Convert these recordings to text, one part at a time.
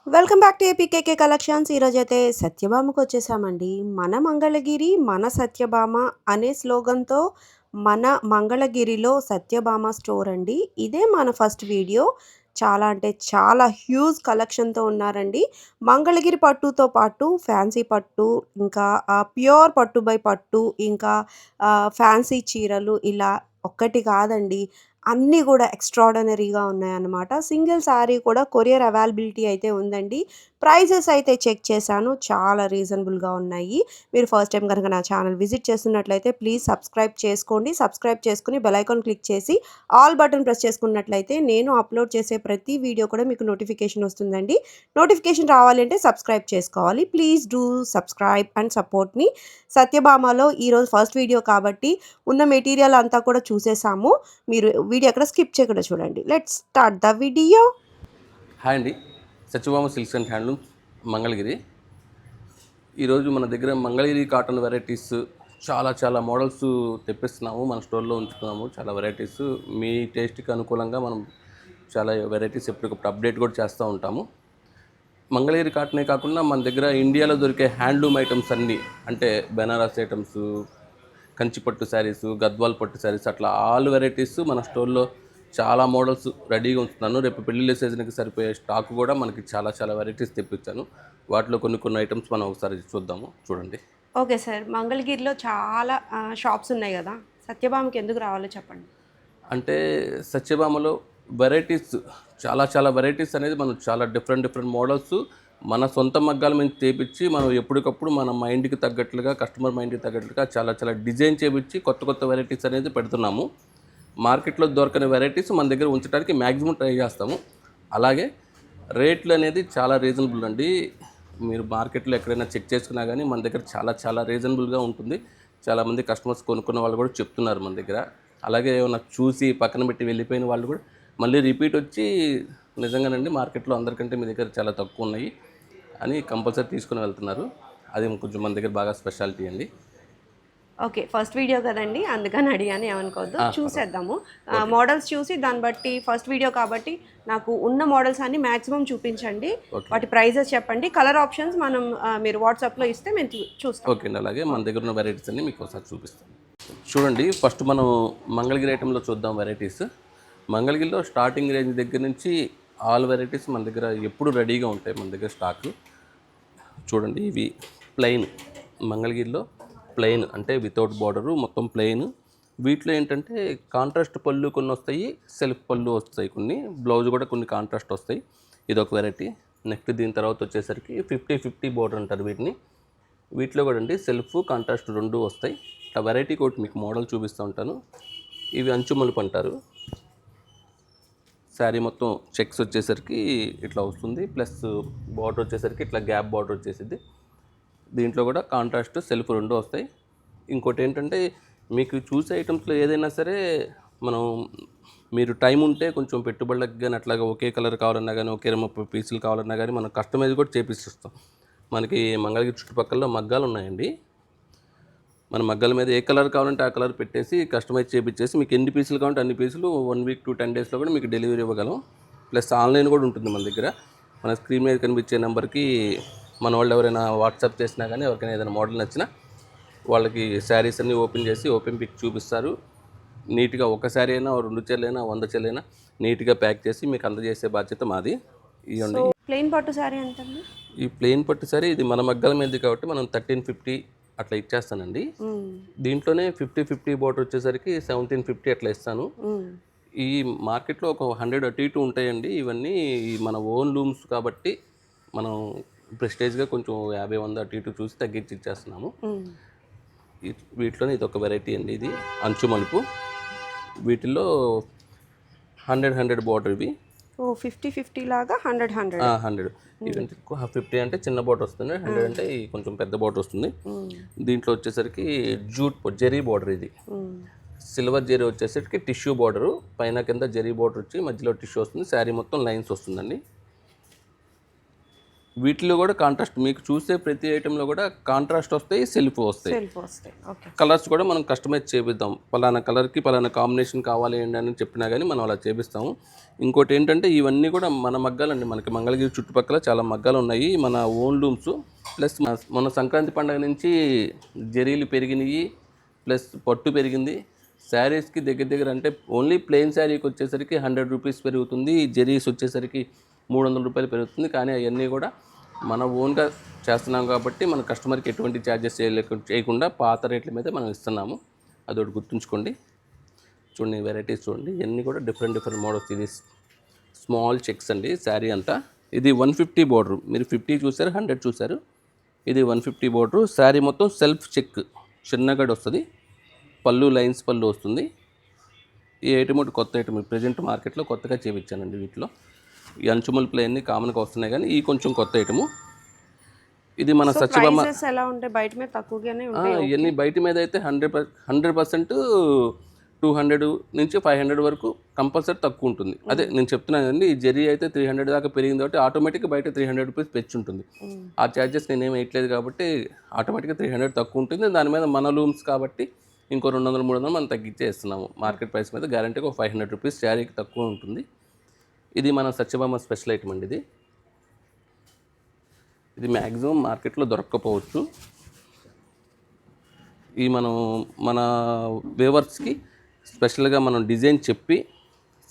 Welcome back to APKK collections. ఈరోజైతే సత్యభామకు వచ్చేసామండి. మన మంగళగిరి మన సత్యభామ అనే స్లోగన్‌తో మన మంగళగిరిలో సత్యభామ స్టోర్ అండి. ఇదే మన ఫస్ట్ వీడియో. చాలా అంటే చాలా హ్యూజ్ కలెక్షన్‌తో ఉన్నారండి. మంగళగిరి పట్టుతో పాటు ఫ్యాన్సీ పట్టు, ఇంకా ప్యూర్ పట్టు బై పట్టు, ఇంకా ఫ్యాన్సీ చీరలు ఇలా ఒక్కటి కాదండి. అన్నీ గూడా ఎక్స్‌ట్రార్డినరీగా ఉన్నాయన్నమాట. సింగిల్ శారీ కూడా కొరియర్ అవైలబిలిటీ అయితే ఉందండి. ప్రైజెస్ అయితే చెక్ చేశాను. చాలా రీజనబుల్‌గా ఉన్నాయి. మీరు ఫస్ట్ టైమ్ గనక నా ఛానల్ విజిట్ చేస్తున్నట్లయితే ప్లీజ్ సబ్స్క్రైబ్ చేసుకోండి. సబ్స్క్రైబ్ చేసుకొని బెల్ ఐకాన్ క్లిక్ చేసి ఆల్ బటన్ ప్రెస్ చేసుకున్నట్లయితే నేను అప్‌లోడ్ చేసే ప్రతి వీడియో కూడా మీకు నోటిఫికేషన్ వస్తుందండి. నోటిఫికేషన్ రావాలి అంటే సబ్స్క్రైబ్ చేసుకోవాలి. Please do subscribe and support me. సత్యభామలో ఈరోజు ఫస్ట్ వీడియో కాబట్టి ఉన్న మెటీరియల్ అంతా కూడా చూసేసాము. మీరు వీడియో ఎక్కడ స్కిప్ చేయకుండా చూడండి. Let's start the video. Hi అండి, Satyabhama silks and handlooms Mangalagiri. ఈరోజు మన దగ్గర మంగళగిరి కాటన్ వెరైటీస్ చాలా మోడల్స్ తెప్పిస్తున్నాము, మన స్టోర్లో ఉంచుతున్నాము. చాలా వెరైటీస్ మీ టేస్ట్కి అనుకూలంగా మనం చాలా వెరైటీస్ ఎప్పటికప్పుడు అప్డేట్ కూడా చేస్తూ ఉంటాము. మంగళగిరి కాటనే కాకుండా మన దగ్గర ఇండియాలో దొరికే హ్యాండ్లూమ్ ఐటమ్స్ అన్నీ, అంటే బెనారస్ ఐటమ్స్, కంచిపట్టు శారీసు, గద్వాల్ పట్టు శారీస్, అట్లా ఆల్ వెరైటీస్ మన స్టోర్లో చాలా మోడల్స్ రెడీగా ఉంచుతున్నాను. రేపు పెళ్ళిళ్ళ సీజన్కి సరిపోయే స్టాక్ కూడా మనకి చాలా వెరైటీస్ తెప్పించాను. వాటిలో కొన్ని ఐటమ్స్ మనం ఒకసారి చూద్దాము. చూడండి. Okay sir. మంగళగిరిలో చాలా షాప్స్ ఉన్నాయి కదా, సత్యభామకి ఎందుకు రావాలో చెప్పండి. అంటే సత్యభామలో వెరైటీస్ చాలా వెరైటీస్ అనేది మనం చాలా డిఫరెంట్ మోడల్స్ మన సొంత మగ్గాల మీద చేపించి మనం ఎప్పటికప్పుడు మన మైండ్కి తగ్గట్లుగా, కస్టమర్ మైండ్కి తగ్గట్లుగా చాలా డిజైన్ చేపించి కొత్త వెరైటీస్ అనేది పెడుతున్నాము. మార్కెట్లో దొరకని వెరైటీస్ మన దగ్గర ఉంచడానికి మ్యాక్సిమం ట్రై చేస్తాము. అలాగే రేట్లు అనేది చాలా రీజనబుల్ అండి. మీరు మార్కెట్లో ఎక్కడైనా చెక్ చేసుకున్నా కానీ మన దగ్గర చాలా రీజనబుల్గా ఉంటుంది. చాలామంది కస్టమర్స్ కొనుక్కున్న వాళ్ళు కూడా చెప్తున్నారు మన దగ్గర. అలాగే ఏమైనా చూసి పక్కన పెట్టి వెళ్ళిపోయిన వాళ్ళు కూడా మళ్ళీ రిపీట్ వచ్చి నిజంగానండి మార్కెట్లో అందరికంటే మీ దగ్గర చాలా తక్కువ ఉన్నాయి అని కంపల్సరీ తీసుకుని వెళ్తున్నారు. అది కొంచెం మన దగ్గర బాగా స్పెషాలిటీ అండి. ఓకే, ఫస్ట్ వీడియో కదండి, అందుకని అడిగాను, ఏమనుకోవద్దు. చూసేద్దాము మోడల్స్ చూసి దాన్ని బట్టి. ఫస్ట్ వీడియో కాబట్టి నాకు ఉన్న మోడల్స్ అన్ని మ్యాక్సిమం చూపించండి. వాటి ప్రైజెస్ చెప్పండి. కలర్ ఆప్షన్స్ మనం మీరు వాట్సాప్లో ఇస్తే మేము చూస్తాం. ఓకే అండి. అలాగే మన దగ్గర ఉన్న వెరైటీస్ అన్ని మీకు ఒకసారి చూపిస్తాం. చూడండి, ఫస్ట్ మనం మంగళగిరి ఐటెంలో చూద్దాం వెరైటీస్. మంగళగిరిలో స్టార్టింగ్ రేంజ్ దగ్గర నుంచి ఆల్ వెరైటీస్ మన దగ్గర ఎప్పుడు రెడీగా ఉంటాయి. మన దగ్గర స్టాక్ చూడండి. ఇవి ప్లెయిన్, మంగళగిరిలో ప్లెయిన్ అంటే వితౌట్ బార్డరు, మొత్తం ప్లెయిన్. వీటిలో ఏంటంటే కాంట్రాస్ట్ పళ్ళు కొన్ని వస్తాయి, సెల్ఫ్ పళ్ళు వస్తాయి కొన్ని, బ్లౌజ్ కూడా కొన్ని కాంట్రాస్ట్ వస్తాయి. ఇదొక వెరైటీ. నెక్స్ట్ దీని తర్వాత వచ్చేసరికి 50-50 బార్డర్ అంటారు వీటిని. వీటిలో కూడా అండి సెల్ఫ్, కాంట్రాస్ట్ రెండు వస్తాయి. ఆ వెరైటీ ఒకటి మీకు మోడల్ చూపిస్తూ ఉంటాను. ఇవి అంచు మలుపు అంటారు. శారీ మొత్తం చెక్స్ వచ్చేసరికి ఇట్లా వస్తుంది, ప్లస్ బార్డర్ వచ్చేసరికి ఇట్లా గ్యాప్ బార్డర్ వచ్చేసింది. దీంట్లో కూడా కాంట్రాస్ట్, సెల్ఫ్ రెండు వస్తాయి. ఇంకోటి ఏంటంటే మీకు చూసే ఐటమ్స్లో ఏదైనా సరే మనం మీరు టైం ఉంటే కొంచెం పెట్టుబడులకు కానీ అట్లాగా ఒకే కలర్ కావాలన్నా కానీ, ఒకే 30 పీసులు కావాలన్నా కానీ మనం కస్టమైజ్ కూడా చేపిస్తాం. మనకి మంగళగిరి చుట్టుపక్కల మగ్గాలు ఉన్నాయండి. మన మగ్గాల మీద ఏ కలర్ కావాలంటే ఆ కలర్ పెట్టేసి కస్టమైజ్ చేపించేసి మీకు ఎన్ని పీసులు కావాలంటే అన్ని పీసులు 1 వీక్ to 10 డేస్లో కూడా మీకు డెలివరీ ఇవ్వగలం. ప్లస్ ఆన్లైన్ కూడా ఉంటుంది మన దగ్గర. మన స్క్రీన్ మీద కనిపించే నెంబర్కి మన వాళ్ళు ఎవరైనా వాట్సాప్ చేసినా కానీ, ఎవరికైనా ఏదైనా మోడల్ నచ్చినా వాళ్ళకి శారీస్ అన్నీ ఓపెన్ పిక్ చూపిస్తారు. నీట్గా ఒక శారీ అయినా, 2 చీరలైనా, 100 చీరలైనా నీట్గా ప్యాక్ చేసి మీకు అందజేసే బాధ్యత మాది. ఇవ్వండి. ప్లెయిన్ పట్టు శారీ ఎంత? ఈ ప్లెయిన్ పట్టు శారీ ఇది మన మగ్గాల మీద కాబట్టి మనం 1350 అట్లా ఇచ్చేస్తానండి. దీంట్లోనే 50-50 బార్డర్ వచ్చేసరికి 1750 అట్లా ఇస్తాను. ఈ మార్కెట్లో ఒక 100 అటు ఇటు ఉంటాయండి. ఇవన్నీ మన ఓన్ లూమ్స్ కాబట్టి మనం ప్రెస్టేజ్గా కొంచెం 50-100 అటు ఇటు చూసి తగ్గించి ఇచ్చేస్తున్నాము. వీటిలోనే ఇది ఒక వెరైటీ అండి. ఇది అంచు మలుపు. వీటిల్లో 100 బార్డర్. ఇవి 50-50 లాగా 100. ఇవంటే 50 అంటే చిన్న బార్డర్ వస్తుంది, 100 అంటే కొంచెం పెద్ద బార్డర్ వస్తుంది. దీంట్లో వచ్చేసరికి జెరీ బార్డర్. ఇది సిల్వర్ జెరీ వచ్చేసరికి టిష్యూ బార్డరు, పైన కింద జెరీ బార్డర్ వచ్చి మధ్యలో టిష్యూ వస్తుంది. శారీ మొత్తం లైన్స్ వస్తుందండి. వీటిలో కూడా కాంట్రాస్ట్, మీకు చూసే ప్రతి ఐటెంలో కూడా కాంట్రాస్ట్ వస్తాయి, సెల్ఫ్ వస్తాయి. సెల్ఫ్ వస్తాయి. ఓకే. కలర్స్ కూడా మనం కస్టమైజ్ చేపిద్దాం. పలానా కలర్కి పలానా కాంబినేషన్ కావాలి ఏంటి అని చెప్పినా కానీ మనం అలా చేపిస్తాము. ఇంకోటి ఏంటంటే ఇవన్నీ కూడా మన మగ్గాలండి. మనకి మంగళగిరి చుట్టుపక్కల చాలా మగ్గాలు ఉన్నాయి, మన ఓన్ లూమ్స్. ప్లస్ మన సంక్రాంతి పండుగ నుంచి జరీలు పెరిగినాయి, ప్లస్ పట్టు పెరిగింది. శారీస్కి దగ్గర దగ్గర అంటే ఓన్లీ ప్లెయిన్ శారీకి వచ్చేసరికి 100 రూపీస్ పెరుగుతుంది, జరీస్ వచ్చేసరికి 300 రూపాయలు పెరుగుతుంది. కానీ అవన్నీ కూడా మన ఓన్గా చేస్తున్నాం కాబట్టి మన కస్టమర్కి ఎటువంటి ఛార్జెస్ చేయకుండా పాత రేట్ల మీద మనం ఇస్తున్నాము. అదొకటి గుర్తుంచుకోండి. చూడండి వెరైటీస్ చూడండి, ఇవన్నీ కూడా డిఫరెంట్ మోడల్స్. ఇది స్మాల్ చెక్స్ అండి శారీ అంతా. ఇది 150 బోర్డర్, మీరు 50 చూసారు, 100 చూసారు. ఇది 150 బోర్డర్. శారీ మొత్తం సెల్ఫ్ చెక్ చిన్నగడ వస్తుంది, పళ్ళు లైన్స్ పళ్ళు వస్తుంది. ఈ ఐటమ్ ఒకటి కొత్త ఐటమ్ ప్రజెంట్ మార్కెట్లో కొత్తగా చేయించానండి. వీటిలో ఈ అంచుమల్ ప్లేన్ని కామన్గా వస్తున్నాయి, కానీ ఈ కొంచెం కొత్త ఐటము. ఇది మన సత్యభామ. ప్రైసెస్ ఎలా ఉంటాయి? బయట మీద తక్కువగానే ఉంటాయి. ఇవన్నీ బయట మీద అయితే 100% 200 నుంచి 500 వరకు కంపల్సరీ తక్కువ ఉంటుంది. అదే నేను చెప్తున్నాను అండి, ఈ జరీ అయితే 300 దాకా పెరిగింది కాబట్టి ఆటోమేటిక్గా బయట 300 రూపీస్ పెంచి ఉంటుంది. ఆ ఛార్జెస్ నేనేం వేయట్లేదు కాబట్టి ఆటోమేటిక్గా 300 తక్కువ ఉంటుంది. దాని మీద మన లూమ్స్ కాబట్టి ఇంకో 200 300 మనం తగ్గించే ఇస్తున్నాము. మార్కెట్ ప్రైస్ మీద గ్యారంటీగా ఒక 500 రూపీస్ శారీకి తక్కువ ఉంటుంది. ఇది మన సత్యభామ స్పెషల్ ఐటమ్ అండి. ఇది మ్యాక్సిమం మార్కెట్లో దొరక్కపోవచ్చు. ఈ మన వేవర్స్కి స్పెషల్గా మనం డిజైన్ చెప్పి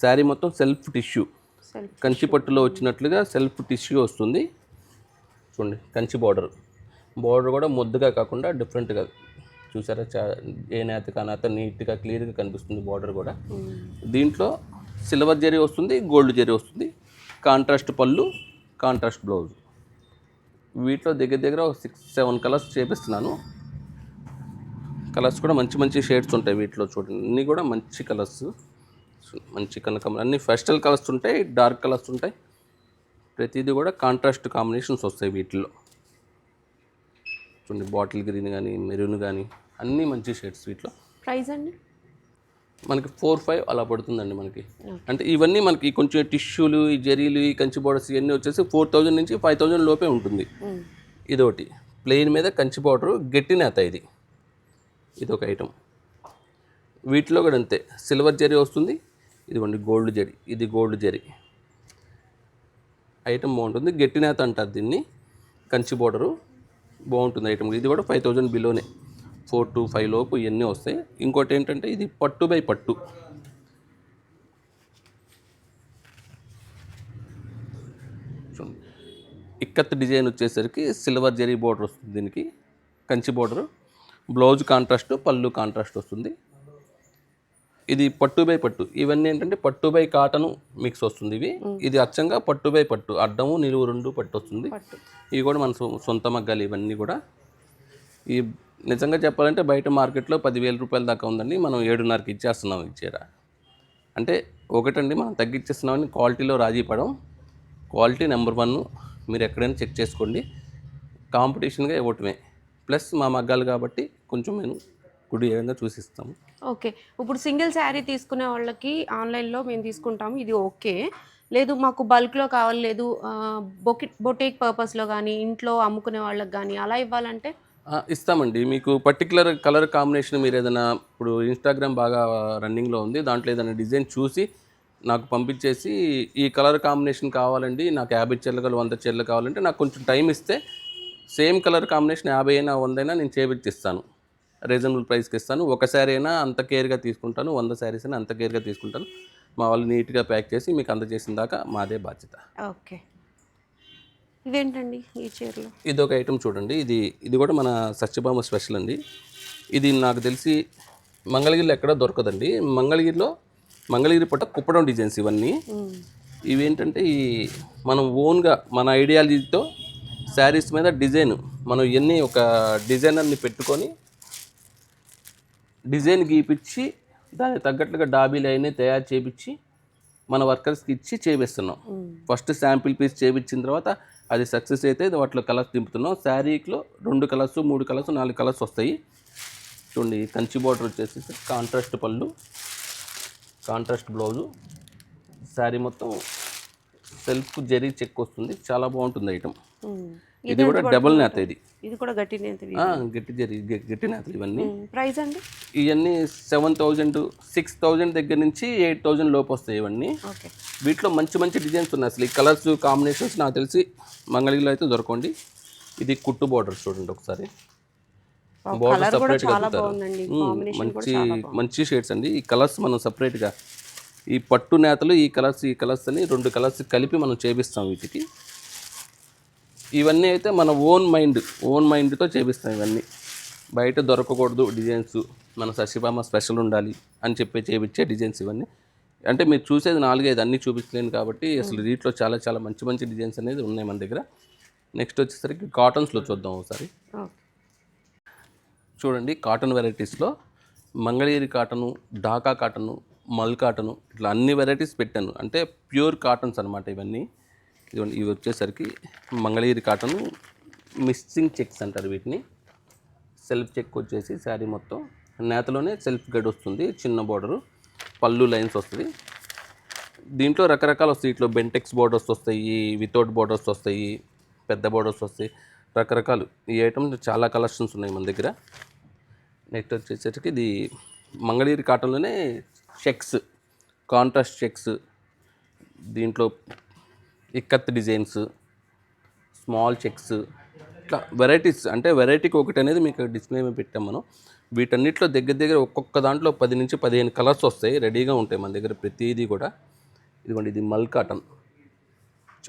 శారీ మొత్తం సెల్ఫ్ టిష్యూ, కంచి పట్టులో వచ్చినట్లుగా సెల్ఫ్ టిష్యూ వస్తుంది. చూడండి కంచి బార్డర్ కూడా ముద్దగా కాకుండా డిఫరెంట్గా చూసారా, ఏ నేత కానేత నీట్గా క్లియర్గా కనిపిస్తుంది బార్డర్ కూడా. దీంట్లో సిల్వర్ జరీ వస్తుంది, గోల్డ్ జరీ వస్తుంది, కాంట్రాస్ట్ పళ్ళు, కాంట్రాస్ట్ బ్లౌజ్. వీటిలో దగ్గర దగ్గర 6-7 కలర్స్ చేపిస్తున్నాను. కలర్స్ కూడా మంచి షేడ్స్ ఉంటాయి వీటిలో. చూడండి అన్నీ కూడా మంచి కలర్స్, మంచి కనకం, అన్ని ఫెస్టల్ కలర్స్ ఉంటాయి, డార్క్ కలర్స్ ఉంటాయి. ప్రతిదీ కూడా కాంట్రాస్ట్ కాంబినేషన్స్ వస్తాయి వీటిలో. చూడండి బాటిల్ గ్రీన్ కానీ మెరూన్ కానీ అన్నీ మంచి షేడ్స్ వీటిలో. ప్రైస్ అండి మనకి 4-5 అలా పడుతుందండి మనకి. అంటే ఇవన్నీ మనకి కొంచెం టిష్యూలు, ఈ జరీలు, ఈ కంచి బోర్డర్స్ ఇవన్నీ వచ్చేసి 4000 నుంచి 5000 లోపే ఉంటుంది. ఇదొకటి ప్లెయిన్ మీద కంచి బోర్డర్ గట్టి నేత. ఇది ఒక ఐటమ్. వీటిలో కూడా అంతే, సిల్వర్ జరీ వస్తుంది, ఇదిగోండి గోల్డ్ జరీ. ఇది గోల్డ్ జరీ ఐటమ్ బాగుంటుంది, గట్టి నేత అంటారు దీన్ని. కంచి బోర్డరు బాగుంటుంది ఐటమ్. ఇది కూడా 5000 బిలోనే, 4 to 5 లోపు ఇవన్నీ వస్తాయి. ఇంకోటి ఏంటంటే ఇది పట్టు బై పట్టు. చూడండి ఇక్కత్ డిజైన్ వచ్చేసరికి సిల్వర్ జరీ బోర్డర్ వస్తుంది దీనికి, కంచి బోర్డరు, బ్లౌజ్ కాంట్రాస్ట్, పళ్ళు కాంట్రాస్ట్ వస్తుంది. ఇది పట్టు బై పట్టు. ఇవన్నీ ఏంటంటే పట్టు బై కాటను మిక్స్ వస్తుంది ఇవి. ఇది అచ్చంగా పట్టు బై పట్టు, అడ్డము నిలువు 2 పట్టు వస్తుంది. ఇవి కూడా మన సొంత మగ్గాలు ఇవన్నీ కూడా. ఈ నిజంగా చెప్పాలంటే బయట మార్కెట్లో 10,000 రూపాయల దాకా ఉందండి, మనం 7,500కి ఇచ్చేస్తున్నాం ఈ చీర. అంటే ఒకటండి మనం తగ్గించేస్తున్నామని క్వాలిటీలో రాజీ పడం. క్వాలిటీ నెంబర్ 1, మీరు ఎక్కడైనా చెక్ చేసుకోండి. కాంపిటీషన్గా ఇవ్వటమే. ప్లస్ మా మగ్గాలు కాబట్టి కొంచెం మేము గుడి ఏదైనా చూసిస్తాము. ఓకే. ఇప్పుడు సింగిల్ శారీ తీసుకునే వాళ్ళకి ఆన్లైన్లో మేము తీసుకుంటాము, ఇది ఓకే. లేదు మాకు బల్క్లో కావాలి, లేదు బొటిక్ పర్పస్లో కానీ ఇంట్లో అమ్ముకునే వాళ్ళకి కానీ అలా ఇవ్వాలంటే ఇస్తామండి. మీకు పర్టికులర్ కలర్ కాంబినేషన్ మీరు ఏదైనా, ఇప్పుడు ఇన్స్టాగ్రామ్ బాగా రన్నింగ్లో ఉంది, దాంట్లో ఏదైనా డిజైన్ చూసి నాకు పంపించేసి ఈ కలర్ కాంబినేషన్ కావాలండి, నాకు 50 చీరలు 100 చీరలు కావాలంటే నాకు కొంచెం టైం ఇస్తే సేమ్ కలర్ కాంబినేషన్ 50 అయినా 100 అయినా నేను చేపించిస్తాను. రీజనబుల్ ప్రైస్కి ఇస్తాను. ఒక శారీ అయినా అంత కేర్గా తీసుకుంటాను, 100 శారీస్ అయినా అంత కేర్గా తీసుకుంటాను. మా వాళ్ళు నీట్గా ప్యాక్ చేసి మీకు అందజేసిన దాకా మాదే బాధ్యత. ఓకే. ఇదేంటండి ఈ చీరలో? ఇది ఒక ఐటమ్ చూడండి. ఇది కూడా మన సత్యభామ స్పెషల్ అండి. ఇది నాకు తెలిసి మంగళగిరిలో ఎక్కడా దొరకదండి. మంగళగిరి పట్ట కుప్పడం డిజైన్స్ ఇవన్నీ. ఇవేంటంటే మనం ఓన్గా మన ఐడియాలజీతో శారీస్ మీద డిజైన్ మనం ఇవన్నీ ఒక డిజైనర్ని పెట్టుకొని డిజైన్ గీపించి దానికి తగ్గట్లుగా డాబీలు అయినా తయారు చేయించి మన వర్కర్స్కి ఇచ్చి చేపిస్తున్నాం. ఫస్ట్ శాంపిల్ పీస్ చేయించిన తర్వాత అది సక్సెస్ అయితే వాటిలో కలర్స్ దింపుతున్నాం. శారీలో 2 కలర్స్ 3 కలర్స్ 4 కలర్స్ వస్తాయి. చూడండి కంచి బార్డర్ వచ్చేసి కాంట్రాస్ట్ పళ్ళు, కాంట్రాస్ట్ బ్లౌజు, శారీ మొత్తం సెల్ఫ్ జరీ చెక్ వస్తుంది. చాలా బాగుంటుంది ఐటమ్. ఇది కూడా డబుల్ నేత ఇది. ఇది కూడా గట్టి నేత. గట్టి గట్టి నేతలు ఇవన్నీ. ప్రైస్ అండి? ఇవన్నీ 7,000 6,000 దగ్గర నుంచి 8,000 లోపు వస్తాయి ఇవన్నీ. ఓకే. వీటిలో మంచి మంచి డిజైన్స్ ఉన్నాయి. అసలు ఈ కలర్స్ కాంబినేషన్స్ నాకు తెలిసి మంగళగిరిలో అయితే దొరకండి. ఇది కుట్టు బార్డర్ చూడండి ఒకసారి. బార్డర్ సపరేట్గా మంచి మంచి షేడ్స్ అండి. ఈ కలర్స్ మనం సపరేట్గా ఈ పట్టు నేతలు ఈ కలర్స్ అని 2 కలర్స్ కలిపి మనం చేపిస్తాం వీటికి. ఇవన్నీ అయితే మన ఓన్ మైండ్తో చేపిస్తాం ఇవన్నీ. బయట దొరకకూడదు డిజైన్స్, మన సత్యభామ స్పెషల్ ఉండాలి అని చెప్పి చేపించే డిజైన్స్ ఇవన్నీ. అంటే మీరు చూసేది 4-5 అన్నీ చూపించలేను కాబట్టి అసలు వీటిలో చాలా చాలా మంచి మంచి డిజైన్స్ అనేది ఉన్నాయి మన దగ్గర. నెక్స్ట్ వచ్చేసరికి కాటన్స్లో చూద్దాం ఒకసారి. చూడండి కాటన్ వెరైటీస్లో Mangalagiri cotton, Dhaka cotton, mul cotton ఇట్లా అన్ని వెరైటీస్ పెట్టాను. అంటే ప్యూర్ కాటన్స్ అనమాట ఇవన్నీ. ఇవి వచ్చేసరికి మంగళగిరి కాటను మిక్సింగ్ చెక్స్ అంటారు వీటిని. సెల్ఫ్ చెక్ వచ్చేసి శారీ మొత్తం నేతలోనే సెల్ఫ్ గడ్ వస్తుంది, చిన్న బార్డరు, పళ్ళు లైన్స్ వస్తుంది. దీంట్లో రకరకాలు వస్తాయి. ఇట్లా బెంటెక్స్ బార్డర్స్ వస్తాయి, వితౌట్ బార్డర్స్ వస్తాయి, పెద్ద బార్డర్స్ వస్తాయి, రకరకాలు. ఈ ఐటమ్ చాలా కలెక్షన్స్ ఉన్నాయి మన దగ్గర. నెక్స్ట్ వచ్చేసరికి ఇది మంగళగిరి కాటన్లోనే చెక్స్, కాంట్రాస్ట్ చెక్స్, దీంట్లో ఇక్కత్ డిజైన్స్, స్మాల్ చెక్స్, ఇట్లా వెరైటీస్. అంటే వెరైటీకి ఒకటి అనేది మీకు డిస్ప్లే పెట్టాం మనం. వీటన్నిటిలో దగ్గర ఒక్కొక్క దాంట్లో 10 నుంచి 15 కలర్స్ వస్తాయి, రెడీగా ఉంటాయి మన దగ్గర ప్రతిదీ కూడా. ఇదిగోండి ఇది మల్ కాటన్,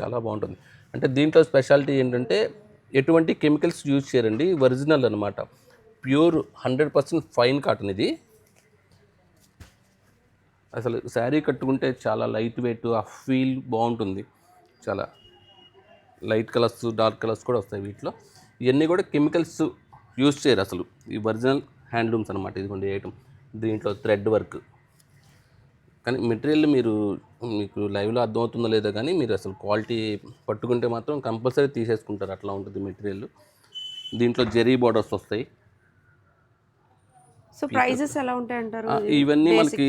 చాలా బాగుంటుంది. అంటే దీంట్లో స్పెషాలిటీ ఏంటంటే ఎటువంటి కెమికల్స్ యూజ్ చేయరండి, ఒరిజినల్ అనమాట. ప్యూర్ 100% ఫైన్ కాటన్ ఇది. అసలు శారీ కట్టుకుంటే చాలా లైట్ వెయిట్, ఆ ఫీల్ బాగుంటుంది. చాలా లైట్ కలర్స్, డార్క్ కలర్స్ కూడా వస్తాయి వీటిలో. ఇవన్నీ కూడా కెమికల్స్ యూజ్ చేయరు అసలు, ఈ ఒరిజినల్ హ్యాండ్లూమ్స్ అనమాట. ఇదిగోండి ఐటమ్, దీంట్లో థ్రెడ్ వర్క్. కానీ మెటీరియల్ మీకు లైవ్లో అర్థమవుతుందో లేదో కానీ మీరు అసలు క్వాలిటీ పట్టుకుంటే మాత్రం కంపల్సరీ తీసేసుకుంటారు, అట్లా ఉంటుంది మెటీరియల్. దీంట్లో జెరీ బార్డర్స్ వస్తాయి. సో ప్రైజెస్ ఎలా ఉంటాయి అంటారు? ఇవన్నీ మనకి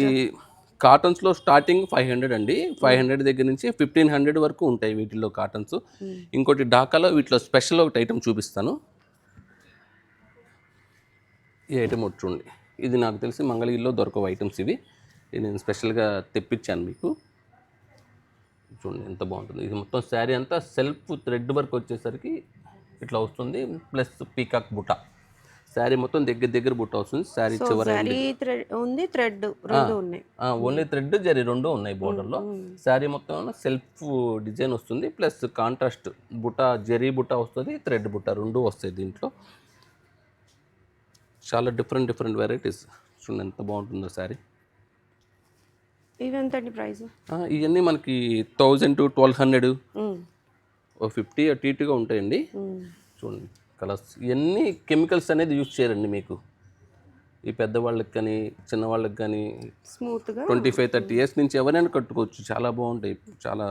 కాటన్స్లో స్టార్టింగ్ 500 అండి. 500 దగ్గర నుంచి 1500 వరకు ఉంటాయి వీటిల్లో కాటన్స్. ఇంకోటి ఢాకాలో వీటిలో స్పెషల్ ఒకటి ఐటమ్ చూపిస్తాను. ఈ ఐటమ్ ఒకటి చూడండి. ఇది నాకు తెలిసి మంగళగిరిలో దొరకవు ఐటమ్స్ ఇవి. నేను స్పెషల్గా తెప్పించాను మీకు. చూడండి ఎంత బాగుంటుంది. ఇది మొత్తం శారీ అంతా సెల్ఫ్ థ్రెడ్ వర్క్ వచ్చేసరికి ఇట్లా వస్తుంది, ప్లస్ పీకాక్ బుట్ట. శారీ మొత్తం దగ్గర బుట్ట వస్తుంది. శారీ చివరి ఉంది, థ్రెడ్ రెండు ఉన్నాయి. ఓన్లీ థ్రెడ్ జరీ 2 ఉన్నాయి బోర్డర్లో. శారీ మొత్తం సెల్ఫ్ డిజైన్ వస్తుంది, ప్లస్ కాంట్రాస్ట్ బుట్ట, జరీ బుట్ట వస్తుంది, థ్రెడ్ బుట్ట 2 వస్తాయి దీంట్లో. చాలా డిఫరెంట్ వెరైటీస్. చూడండి ఎంత బాగుంటుందో శారీ. ఇవెంతండి ప్రైస్? ఇవన్నీ మనకి 1000 to 1200, 50 అటు ఇటుగా ఉంటాయండి. చూడండి కలర్స్. ఇవన్నీ కెమికల్స్ అనేది యూజ్ చేయరండి మీకు. ఈ పెద్దవాళ్ళకి కానీ చిన్నవాళ్ళకి కానీ స్మూత్గా 25-30 years నుంచి ఎవరైనా కట్టుకోవచ్చు. చాలా బాగుంటాయి, చాలా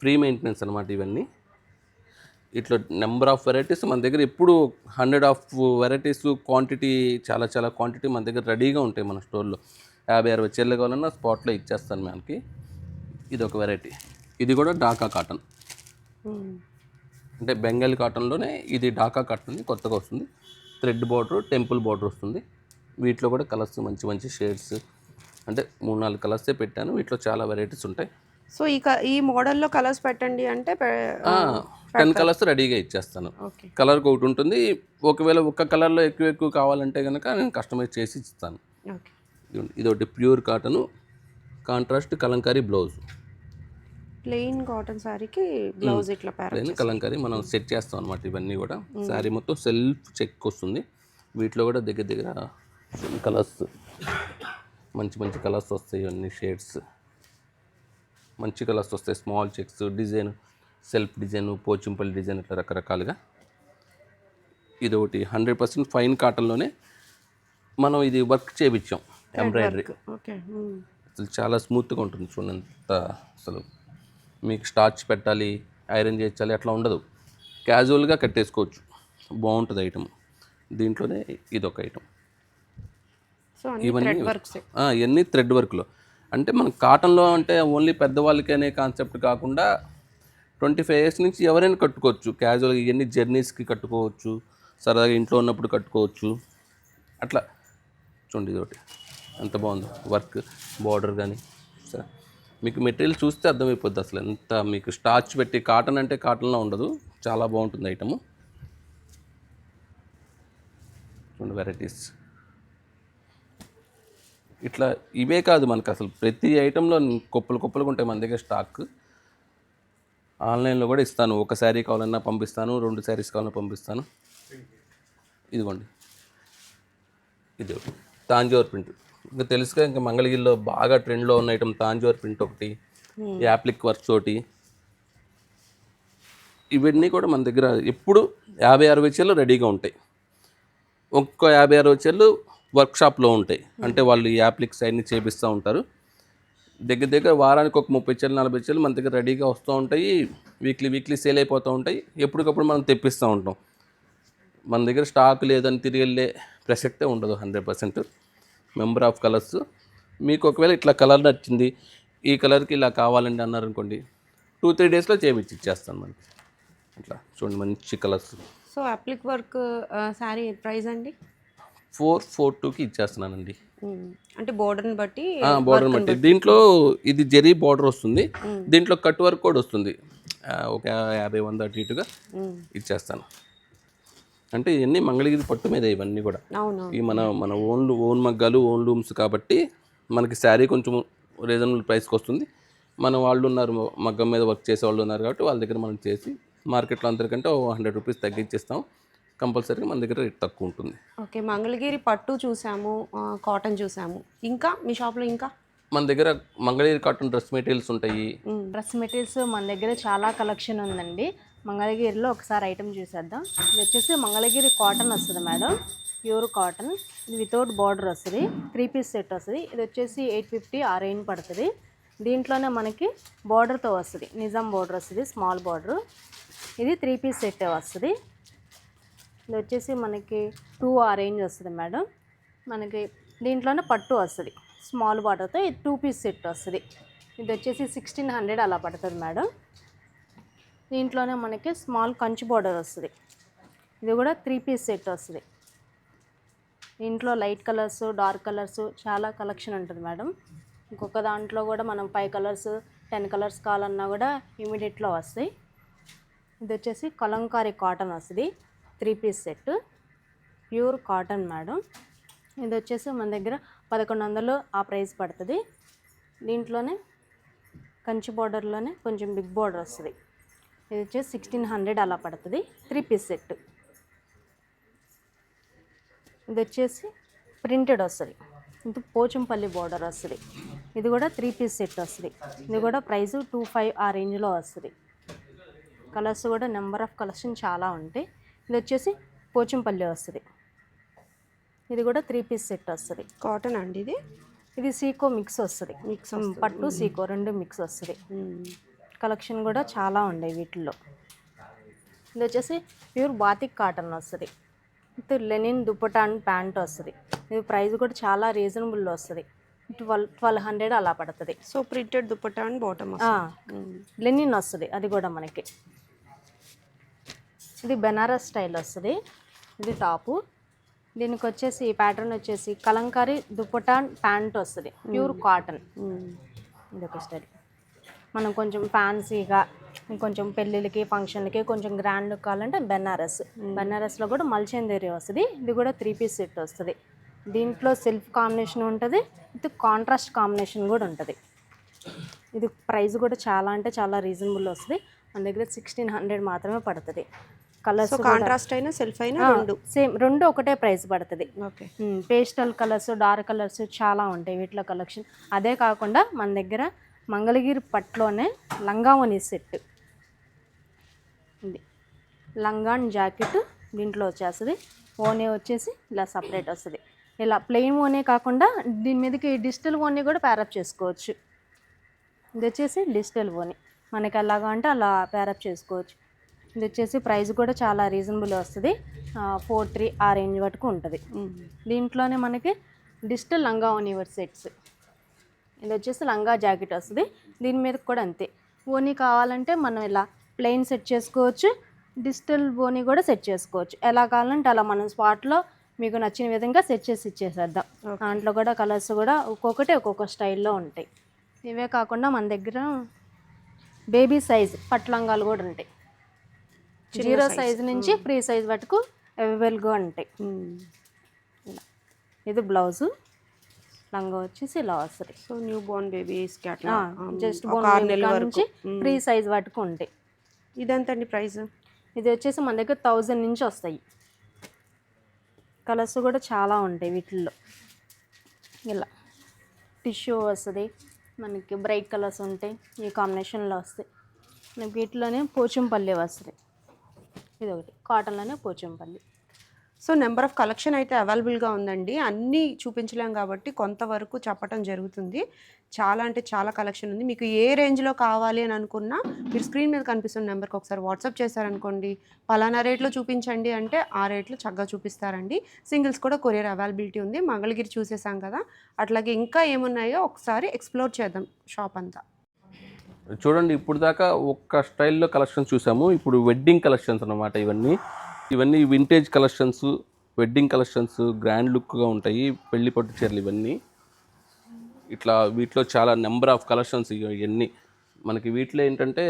ఫ్రీ మెయింటెనెన్స్ అనమాట ఇవన్నీ. ఇట్లా నెంబర్ ఆఫ్ వెరైటీస్ మన దగ్గర ఎప్పుడు 100 ఆఫ్ వెరైటీస్, క్వాంటిటీ చాలా క్వాంటిటీ మన దగ్గర రెడీగా ఉంటాయి మన స్టోర్లో. 50-60 చీరలు కావాలన్నా స్పాట్లో ఇచ్చేస్తాను మనకి. ఇది ఒక వెరైటీ. ఇది కూడా ఢాకా కాటన్, అంటే బెంగాల్ కాటన్లోనే ఇది ఢాకా కాటన్ కొత్తగా వస్తుంది. థ్రెడ్ బార్డర్, టెంపుల్ బార్డర్ వస్తుంది. వీటిలో కూడా కలర్స్ మంచి షేడ్స్, అంటే 3-4 కలర్సే పెట్టాను. వీటిలో చాలా వెరైటీస్ ఉంటాయి. సో ఈ మోడల్లో కలర్స్ పెట్టండి అంటే 10 కలర్స్ రెడీగా ఇచ్చేస్తాను. కలర్కి ఒకటి ఉంటుంది. ఒకవేళ ఒక్క కలర్లో ఎక్కువ కావాలంటే కనుక నేను కస్టమైజ్ చేసి ఇస్తాను. ఇది ఒకటి pure cotton, contrast Kalamkari blouse. Plain cotton శారీకి బ్లౌజ్ ఇట్లా ప్లెయిన్ కలంకారీ మనం సెట్ చేస్తాం అనమాట. ఇవన్నీ కూడా శారీ మొత్తం సెల్ఫ్ చెక్ వస్తుంది. వీటిలో కూడా దగ్గర కలర్స్, మంచి కలర్స్ వస్తాయి. ఇవన్నీ షేడ్స్ మంచి కలర్స్ వస్తాయి. Small checks design, self design, Pochampally design, ఇట్లా రకరకాలుగా. ఇది ఒకటి 100% ఫైన్ కాటన్లోనే మనం ఇది వర్క్ చేయించాం, ఎంబ్రాయిడరీ. అసలు చాలా స్మూత్గా ఉంటుంది. చూడంత అసలు మీకు స్టార్చ్ పెట్టాలి, ఐరన్ చేయించాలి అట్లా ఉండదు, క్యాజువల్గా కట్టేసుకోవచ్చు. బాగుంటుంది ఐటమ్. దీంట్లోనే ఇదొక ఐటమ్. ఇవన్నీ థ్రెడ్ వర్క్లో. అంటే మన కాటన్లో అంటే ఓన్లీ పెద్దవాళ్ళకి అనే కాన్సెప్ట్ కాకుండా 25 ఇయర్స్ నుంచి ఎవరైనా కట్టుకోవచ్చు. క్యాజువల్‌గా ఇయన్నీ జర్నీస్‌కి కట్టుకోవచ్చు. సరదాగా ఇంట్లో ఉన్నప్పుడు కట్టుకోవచ్చు. అట్లా చూడండి ఇదొకటి ఎంత బాగుందో వర్క్, బార్డర్ కానీ. సరే మీకు మెటీరియల్ చూస్తే అర్థమైపోద్ది అసలు ఎంత మీకు స్టార్చ్ పెట్టి కాటన్ అంటే కాటన్లా ఉండదు. చాలా బాగుంటుంది ఐటము. చూడండి వెరైటీస్. ఇట్లా ఇవే కాదు మనకు అసలు ప్రతి ఐటెంలో కుప్పలు కుప్పలుగా ఉంటాయి మన దగ్గర స్టాక్. ఆన్లైన్లో కూడా ఇస్తాను. ఒక శారీ కావాలన్నా పంపిస్తాను, 2 శారీస్ కావాలన్నా పంపిస్తాను. ఇదిగోండి ఇది ఒకటి తాంజోర్ ప్రింట్. ఇంకా తెలుసుగా, ఇంకా మంగళగిరిలో బాగా ట్రెండ్లో ఉన్న ఐటమ్ తాంజోర్ ప్రింట్ ఒకటి, యాప్లిక్ వర్క్స్ ఒకటి. ఇవన్నీ కూడా మన దగ్గర ఎప్పుడు 50-60 చీరలు రెడీగా ఉంటాయి. ఒక్క 50-60 చీరలు వర్క్షాప్లో ఉంటాయి. అంటే వాళ్ళు ఈ యాప్లిక్స్ అన్నీ చేపిస్తూ ఉంటారు. దగ్గర దగ్గర వారానికి ఒక 30 చీరలు 40 చీరలు మన దగ్గర రెడీగా వస్తూ ఉంటాయి. వీక్లీ సేల్ అయిపోతూ ఉంటాయి. ఎప్పటికప్పుడు మనం తెప్పిస్తూ ఉంటాం. మన దగ్గర స్టాక్ లేదని తిరిగి వెళ్ళే ప్రసక్తే ఉండదు. 100% మెంబర్ ఆఫ్ కలర్స్. మీకు ఒకవేళ ఇట్లా కలర్ నచ్చింది, ఈ కలర్కి ఇలా కావాలండి అన్నారనుకోండి, 2-3 డేస్లో చేపించి ఇచ్చేస్తాను మనకి. అట్లా చూడండి మంచి colours. So అప్లిక్ work sari price అండి? 442కి ఇచ్చేస్తున్నానండి. అంటే బోర్డర్ని బట్టి బోర్డర్ బట్టి. దీంట్లో ఇది జెరీ బోర్డర్ వస్తుంది, దీంట్లో కట్ వర్క్ కూడా వస్తుంది. ఒక 50-100 అటు ఇటుగా ఇచ్చేస్తాను. అంటే ఇవన్నీ మంగళగిరి పట్టు మీద ఇవన్నీ కూడా. ఈ మన ఓన్ మగ్గాలు, ఓన్ లూమ్స్ కాబట్టి మనకి శారీ కొంచెం రీజనబుల్ ప్రైస్కి వస్తుంది. మన వాళ్ళు ఉన్నారు, మగ్గం మీద వర్క్ చేసే వాళ్ళు ఉన్నారు కాబట్టి వాళ్ళ దగ్గర మనం చేసి మార్కెట్లో అందరికంటే 100 రూపీస్ తగ్గించేస్తాం. కంపల్సరీగా మన దగ్గర రేట్ తక్కువ ఉంటుంది. ఓకే, మంగళగిరి పట్టు చూసాము, కాటన్ చూసాము. ఇంకా మీ షాప్లో ఇంకా మన దగ్గర మంగళగిరి కాటన్ డ్రెస్ మెటీరియల్స్ ఉంటాయి. డ్రెస్ మెటీరియల్స్ మన దగ్గర చాలా కలెక్షన్ ఉందండి. మంగళగిరిలో ఒకసారి ఐటమ్ చూసేద్దాం. ఇది వచ్చేసి మంగళగిరి కాటన్ వస్తుంది మేడం, ప్యూర్ కాటన్. ఇది వితౌట్ బార్డర్ వస్తుంది, 3 పీస్ సెట్ వస్తుంది. ఇది వచ్చేసి 850 ఆ రేంజ్ పడుతుంది. దీంట్లోనే మనకి బార్డర్తో వస్తుంది, నిజాం బార్డర్ వస్తుంది, స్మాల్ బార్డర్. ఇది 3 పీస్ సెట్ వస్తుంది. ఇది వచ్చేసి మనకి 2 ఆ రేంజ్ వస్తుంది మేడం. మనకి దీంట్లోనే పట్టు వస్తుంది, స్మాల్ బార్డర్తో. ఇది 2 పీస్ సెట్ వస్తుంది. ఇది వచ్చేసి 1600 అలా పడుతుంది మేడం. దీంట్లోనే మనకి స్మాల్ కంచి బార్డర్ వస్తుంది. ఇది కూడా 3 పీస్ సెట్ వస్తుంది. దీంట్లో లైట్ కలర్స్, డార్క్ కలర్స్ చాలా కలెక్షన్ ఉంటుంది మేడం. ఇంకొక దాంట్లో కూడా మనం 5 కలర్స్ 10 కలర్స్ కావాలన్నా కూడా ఇమీడియట్లో వస్తాయి. ఇది వచ్చేసి కలంకారీ కాటన్ వస్తుంది, 3 piece set, pure cotton madam. ఇది వచ్చేసి మన దగ్గర 1100 ఆ ప్రైస్ పడుతుంది. దీంట్లోనే కంచి బార్డర్లోనే కొంచెం బిగ్ బార్డర్ వస్తుంది. ఇది వచ్చేసి 1600 అలా పడుతుంది, 3 పీస్ సెట్. ఇది వచ్చేసి ప్రింటెడ్ వస్తుంది, ఇది పోచంపల్లి బార్డర్ వస్తుంది. ఇది కూడా 3 పీస్ సెట్ వస్తుంది. ఇది కూడా ప్రైస్ 25 ఆ రేంజ్లో వస్తుంది. కలర్స్ కూడా నెంబర్ ఆఫ్ కలెక్షన్ చాలా ఉంటాయి. ఇది వచ్చేసి పోచంపల్లి వస్తుంది. ఇది కూడా 3 పీస్ సెట్ వస్తుంది. కాటన్ అండి ఇది? ఇది సీకో మిక్స్ వస్తుంది, పట్టు సీకో 2 మిక్స్ వస్తుంది. కలెక్షన్ కూడా చాలా ఉన్నాయి వీటిల్లో. ఇది వచ్చేసి ప్యూర్ బాతిక్ కాటన్ వస్తుంది, ఇది లెనిన్ దుపట్టా అండ్ ప్యాంట్ వస్తుంది. ఇది ప్రైస్ కూడా చాలా రీజనబుల్ వస్తుంది, 1200 అలా పడుతుంది. So printed dupatta and bottom linen వస్తుంది అది కూడా మనకి. ఇది బెనారస్ స్టైల్ వస్తుంది, ఇది టాపు. దీనికి వచ్చేసి ప్యాటర్న్ వచ్చేసి కలంకారీ దుపట్టా అండ్ ప్యాంట్ వస్తుంది, ప్యూర్ కాటన్. ఇది ఒక స్టైల్. మనం కొంచెం ఫ్యాన్సీగా కొంచెం పెళ్ళిళ్ళకి ఫంక్షన్లకి కొంచెం గ్రాండ్ కావాలంటే బెనారస్లో కూడా మల్చందేరి వస్తుంది. ఇది కూడా 3 పీస్ సెట్ వస్తుంది. దీంట్లో సెల్ఫ్ కాంబినేషన్ ఉంటుంది, ఇది కాంట్రాస్ట్ కాంబినేషన్ కూడా ఉంటుంది. ఇది ప్రైస్ కూడా చాలా అంటే చాలా రీజనబుల్ వస్తుంది. మన దగ్గర 1600 మాత్రమే పడుతుంది. కలర్స్ కాంట్రాస్ట్ అయినా సెల్ఫ్ అయినా సేమ్, రెండు ఒకటే ప్రైస్ పడుతుంది. Okay, pastel colours, dark colours చాలా ఉంటాయి వీటిలో కలెక్షన్. అదే కాకుండా మన దగ్గర మంగళగిరి పట్టులోనే లంగావని సెట్, ఇది లంగా అండ్ జాకెట్ దీంట్లో వచ్చేస్తుంది. ఓనే వచ్చేసి ఇలా సపరేట్ వస్తుంది. ఇలా ప్లెయిన్ ఓనే కాకుండా దీని మీదకి డిజిటల్ ఓనే కూడా ప్యారప్ చేసుకోవచ్చు. ఇది వచ్చేసి డిజిటల్ ఓని, మనకి ఎలాగా అంటే అలా ప్యారప్ చేసుకోవచ్చు. ఇది వచ్చేసి ప్రైస్ కూడా చాలా రీజనబుల్ వస్తుంది, 43 ఆ రేంజ్ వరకు ఉంటుంది. దీంట్లోనే మనకి డిజిటల్ లంగా ఓనివర్ సెట్స్. ఇది వచ్చేసి లంగా జాకెట్ వస్తుంది, దీని మీద కూడా అంతే. ఓనీ కావాలంటే మనం ఇలా ప్లెయిన్ సెట్ చేసుకోవచ్చు, డిజిటల్ బోని కూడా సెట్ చేసుకోవచ్చు. ఎలా కావాలంటే అలా మనం స్పాట్లో మీకు నచ్చిన విధంగా సెట్ చేసి ఇచ్చేసేద్దాం. దాంట్లో కూడా కలర్స్ కూడా ఒక్కొక్కటి ఒక్కొక్క స్టైల్లో ఉంటాయి. ఇవే కాకుండా మన దగ్గర బేబీ సైజ్ పట్లంగాలు కూడా ఉంటాయి. 0 సైజ్ నుంచి ఫ్రీ సైజ్ వరకు అవైలబుల్గా ఉంటాయి. ఇలా ఇది బ్లౌజు, లంగా వచ్చేసి ఇలా వస్తుంది. సో న్యూ బోర్న్ బేబీస్కి అట్లా జస్ట్ నుంచి ఫ్రీ సైజ్ వరకు ఉంటాయి. ఇదెంతండి ప్రైస్? ఇది వచ్చేసి మన దగ్గర 1000 నుంచి వస్తాయి. కలర్స్ కూడా చాలా ఉంటాయి వీటిల్లో. ఇలా టిష్యూ వస్తుంది, మనకి బ్రైట్ కలర్స్ ఉంటాయి, ఈ కాంబినేషన్లో వస్తాయి. మనకి వీటిలోనే పోచంపల్లి వస్తుంది. ఇది ఒకటి కాటన్లోనే Pochampally. So number of collection అయితే అవైలబుల్గా ఉందండి. అన్నీ చూపించలేం కాబట్టి కొంతవరకు చెప్పటం జరుగుతుంది. చాలా అంటే చాలా కలెక్షన్ ఉంది. మీకు ఏ రేంజ్లో కావాలి అని అనుకున్నా మీరు స్క్రీన్ మీద కనిపిస్తున్న నెంబర్కి ఒకసారి వాట్సాప్ చేశారనుకోండి, పలానా రేట్లో చూపించండి అంటే ఆ రేట్లో చక్కగా చూపిస్తారండి. సింగిల్స్ కూడా కొరియర్ అవైలబిలిటీ ఉంది. మంగళగిరి చూసేసాం కదా, అట్లాగే ఇంకా ఏమున్నాయో ఒకసారి ఎక్స్ప్లోర్ చేద్దాం షాప్ అంతా. చూడండి, ఇప్పుడు దాకా ఒక్క స్టైల్లో కలెక్షన్స్ చూసాము. ఇప్పుడు వెడ్డింగ్ కలెక్షన్స్ అన్నమాట. ఇవన్నీ vintage collections, wedding collections, grand లుక్గా ఉంటాయి. పెళ్లి పట్టు చీరలు ఇవన్నీ. ఇట్లా వీటిలో చాలా నెంబర్ ఆఫ్ కలెక్షన్స్ ఇవన్నీ మనకి. వీటిలో ఏంటంటే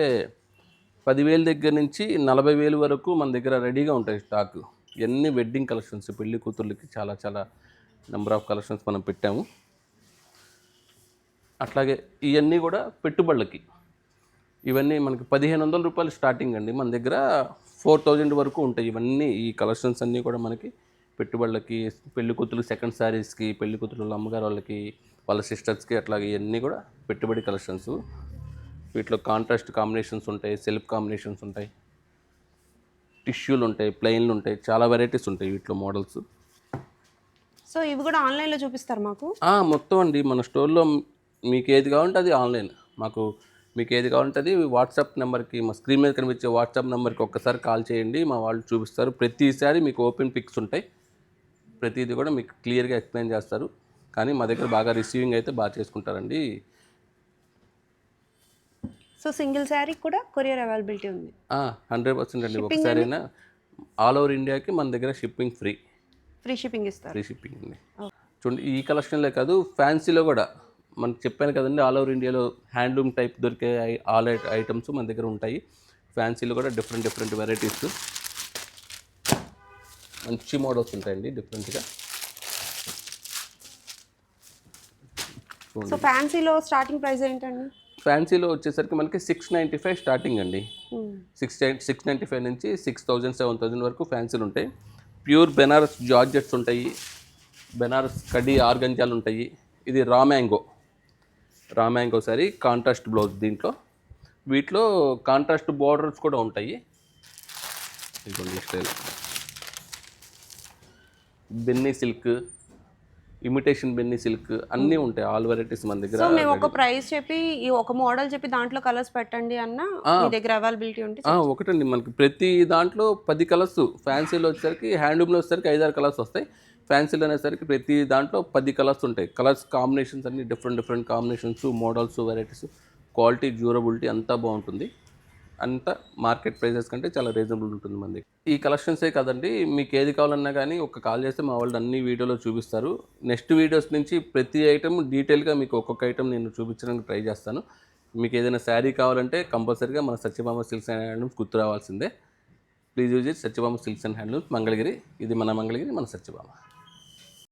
10,000 దగ్గర నుంచి 40,000 వరకు మన దగ్గర రెడీగా ఉంటాయి స్టాక్. ఇవన్నీ వెడ్డింగ్ కలెక్షన్స్, పెళ్లి కూతుర్లకి చాలా చాలా నెంబర్ ఆఫ్ కలెక్షన్స్ మనం పెట్టాము. అట్లాగే ఇవన్నీ కూడా పెట్టుబడులకి. ఇవన్నీ మనకి 1,500 రూపాయలు స్టార్టింగ్ అండి. మన దగ్గర 4,000 వరకు ఉంటాయి. ఇవన్నీ ఈ కలెక్షన్స్ అన్నీ కూడా మనకి పెట్టుబడులకి, పెళ్లి కూతురు సెకండ్ శారీస్కి, పెళ్లి కూతురు అమ్మగారు వాళ్ళకి, వాళ్ళ సిస్టర్స్కి, అట్లాగే ఇవన్నీ కూడా పెట్టుబడి కలెక్షన్స్. వీటిలో కాంట్రాస్ట్ కాంబినేషన్స్ ఉంటాయి, సెల్ఫ్ కాంబినేషన్స్ ఉంటాయి, టిష్యూలు ఉంటాయి, ప్లెయిన్లు ఉంటాయి, చాలా వెరైటీస్ ఉంటాయి వీటిలో మోడల్స్. సో ఇవి కూడా ఆన్లైన్లో చూపిస్తారు మాకు? మొత్తం అండి మన స్టోర్లో మీకు ఏది కావాలంటే అది ఆన్లైన్. మీకు ఏది కావాలంటే అది వాట్సాప్ నెంబర్కి, మా స్క్రీన్ మీద కనిపించే వాట్సాప్ నెంబర్కి ఒక్కసారి కాల్ చేయండి, మా వాళ్ళు చూపిస్తారు. ప్రతిసారి మీకు ఓపెన్ పిక్స్ ఉంటాయి, ప్రతిదీ కూడా మీకు క్లియర్గా ఎక్స్ప్లెయిన్ చేస్తారు. కానీ మా దగ్గర బాగా రిసీవింగ్ అయితే బాగా చేసుకుంటారండి. సో సింగిల్ శారీ కూడా కొరియర్ అవైలబిలిటీ ఉంది? 100% అండి. ఒకసారి అయినా ఆల్ ఓవర్ ఇండియాకి మన దగ్గర షిప్పింగ్ ఫ్రీ షిప్పింగ్ ఇస్తారు. ఫ్రీ షిప్పింగ్ అండి. చూడండి, ఈ కలెక్షన్లే కాదు, ఫ్యాన్సీలో కూడా మనకు చెప్పాను కదండి, ఆల్ ఓవర్ ఇండియాలో హ్యాండ్లూమ్ టైప్ దొరికే ఆల్ ఐటమ్స్ మన దగ్గర ఉంటాయి. ఫ్యాన్సీలో కూడా డిఫరెంట్ వెరైటీస్, మంచి మోడల్స్ ఉంటాయండి డిఫరెంట్గా. సో ఫ్యాన్సీలో స్టార్టింగ్ ప్రైస్ ఏంటండి? ఫ్యాన్సీలో వచ్చేసరికి మనకి 695 స్టార్టింగ్ అండి. 695 నుంచి 6,000 7,000 వరకు ఫ్యాన్సీలు ఉంటాయి. ప్యూర్ బెనారస్ జార్జెట్స్ ఉంటాయి, బెనారస్ కడి ఆర్గంజాలు ఉంటాయి. ఇది raw mango sari, contrast blouse. వీటిలో కాంట్రాస్ట్ బార్డర్స్ కూడా ఉంటాయి. ఇదిగోండి style, benny silk, imitation benny silk అన్నీ ఉంటాయి. ఆల్ వెరైటీస్ మన దగ్గర. సో మేము ఒక ప్రైస్ చెప్పి, ఒక మోడల్ చెప్పి దాంట్లో కలర్స్ పెట్టండి అన్న మీ దగ్గర అవైలబిలిటీ ఉంటే? ఒకటండి, మనకి ప్రతి దాంట్లో 10 కలర్స్. ఫ్యాన్సీలో వచ్చేసరికి, హ్యాండ్లూమ్లో వచ్చేసరికి 5-6 కలర్స్ వస్తాయి. ఫ్యాన్సీలో అనేసరికి ప్రతి దాంట్లో 10 కలర్స్ ఉంటాయి. కలర్స్ కాంబినేషన్స్ అన్ని different combinations, models, varieties, quality, durability అంతా బాగుంటుంది. అంతా మార్కెట్ ప్రైజెస్ కంటే చాలా రీజనబుల్ ఉంటుంది మన దగ్గర. ఈ కలెక్షన్సే కదండి, మీకు ఏది కావాలన్నా కానీ ఒక కాల్ చేస్తే మా వాళ్ళు అన్ని వీడియోలో చూపిస్తారు. నెక్స్ట్ వీడియోస్ నుంచి ప్రతి ఐటమ్ డీటెయిల్గా మీకు ఒక్కొక్క ఐటమ్ నేను చూపించడానికి ట్రై చేస్తాను. మీకు ఏదైనా శారీ కావాలంటే కంపల్సరీగా మన సత్యభామ సిల్క్స్ అండ్ హ్యాండ్లూమ్స్ గుర్తు రావాల్సిందే. Please visit Satyabhama silks and handlooms, Mangalagiri. ఇది మన మంగళగిరి, మన సత్యభామ.